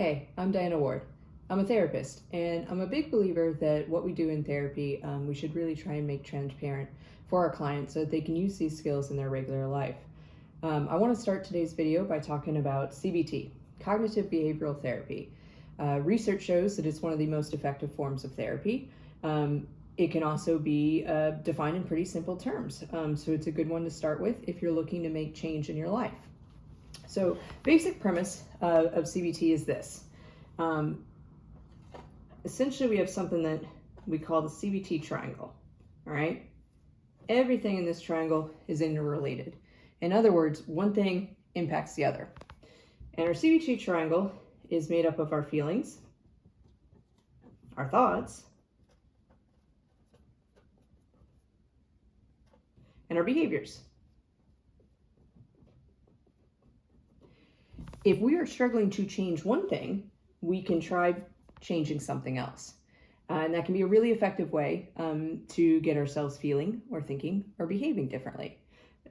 Hey, I'm Diana Ward. I'm a therapist, and I'm a big believer that what we do in therapy, we should really try and make transparent for our clients so that they can use these skills in their regular life. I want to start today's video by talking about CBT, cognitive behavioral therapy. Research shows that it's one of the most effective forms of therapy. It can also be defined in pretty simple terms, so it's a good one to start with if you're looking to make change in your life. So basic premise of CBT is this. Essentially, we have something that we call the CBT triangle, all right? Everything in this triangle is interrelated. In other words, one thing impacts the other. And our CBT triangle is made up of our feelings, our thoughts, and our behaviors. If we are struggling to change one thing, we can try changing something else. And that can be a really effective way to get ourselves feeling or thinking or behaving differently.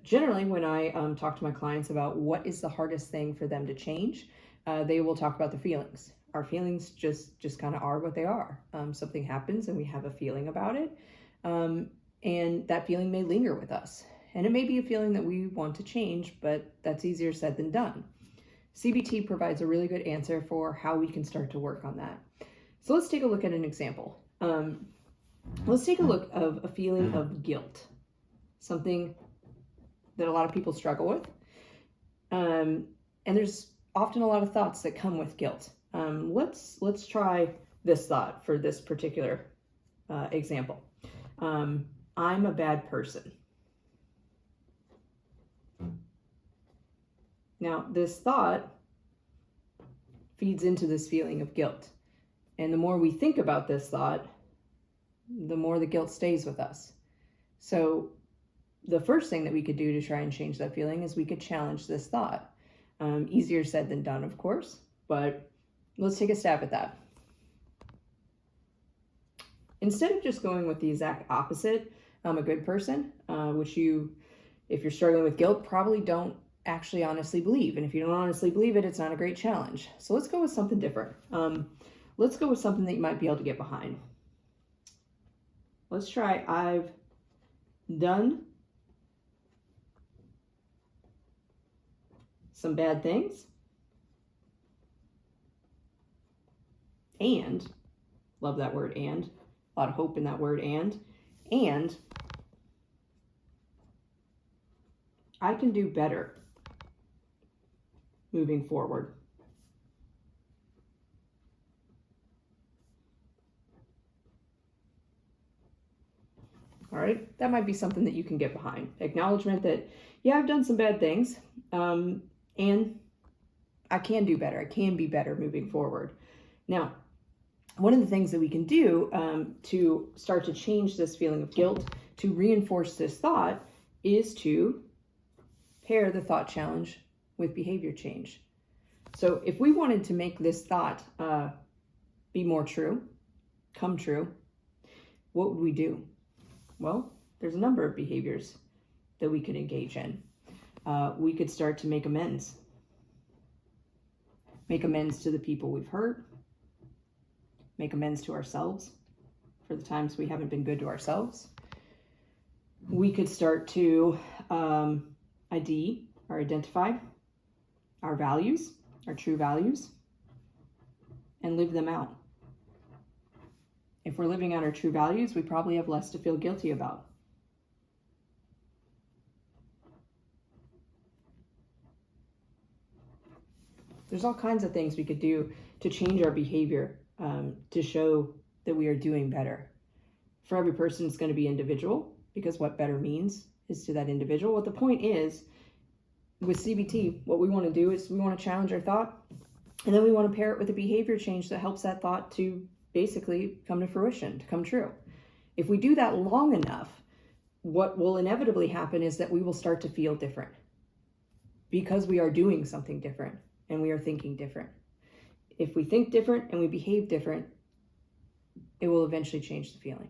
Generally, when I talk to my clients about what is the hardest thing for them to change, they will talk about the feelings. Our feelings just kind of are what they are. Something happens and we have a feeling about it. And that feeling may linger with us. And it may be a feeling that we want to change, but that's easier said than done. CBT provides a really good answer for how we can start to work on that. So let's take a look at an example. Let's take a look of a feeling of guilt, something that a lot of people struggle with. And there's often a lot of thoughts that come with guilt. Let's try this thought for this particular example. I'm a bad person. Now, this thought feeds into this feeling of guilt. And the more we think about this thought, the more the guilt stays with us. So the first thing that we could do to try and change that feeling is we could challenge this thought. Easier said than done, of course, but let's take a stab at that. Instead of just going with the exact opposite, I'm a good person, which you, if you're struggling with guilt, probably don't actually honestly believe. And if you don't honestly believe it, it's not a great challenge. So let's go with something different. Let's go with something that you might be able to get behind. Let's try, I've done some bad things and, love that word and, a lot of hope in that word and I can do better moving forward. All right, that might be something that you can get behind. Acknowledgement that, yeah, I've done some bad things, and I can do better. I can be better moving forward. Now, one of the things that we can do to start to change this feeling of guilt, to reinforce this thought, is to pair the thought challenge with behavior change. So if we wanted to make this thought be more true, come true, what would we do? Well, there's a number of behaviors that we could engage in. We could start to make amends. Make amends to the people we've hurt. Make amends to ourselves for the times we haven't been good to ourselves. We could start to ID or identify our values, our true values, and live them out. If we're living out our true values, we probably have less to feel guilty about. There's all kinds of things we could do to change our behavior, to show that we are doing better. For every person, it's going to be individual, because what better means is to that individual. What the point is, with CBT, what we want to do is we want to challenge our thought, and then we want to pair it with a behavior change that helps that thought to basically come to fruition, to come true. If we do that long enough, what will inevitably happen is that we will start to feel different because we are doing something different and we are thinking different. If we think different and we behave different, it will eventually change the feeling.